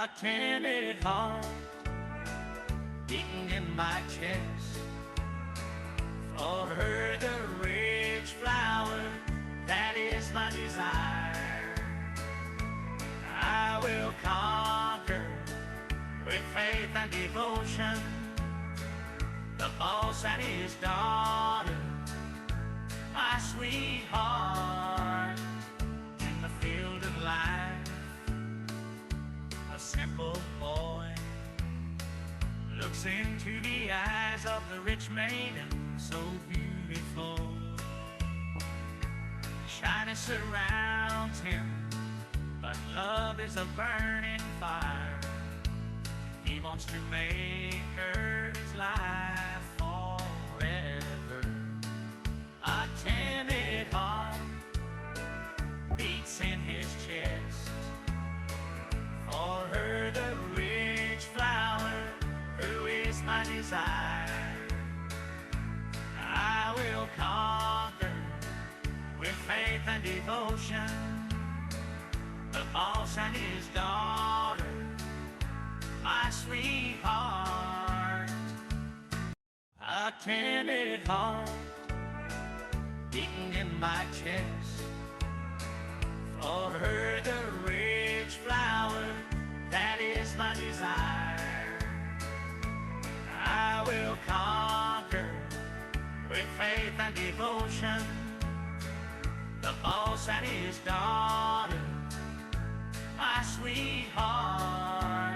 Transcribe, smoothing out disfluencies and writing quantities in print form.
A tender heart beating in my chest, for her the rich flower, that is my desire. I will conquer with faith and devotion the boss and his daughter, my sweetheart. In the field of life, a simple boy looks into the eyes of the rich maiden, so beautiful. Shyness surrounds him, but love is a burning fire. He wants to make her his life forever. A timid heart beats in his chest, for her the rich flower, who is my desire. I will conquer with faith and devotion the boss and his daughter, my sweetheart. A timid heart beating in my chest, for her the rich flower, that is my desire. I will conquer with faith and devotion the boss and his daughter, my sweetheart.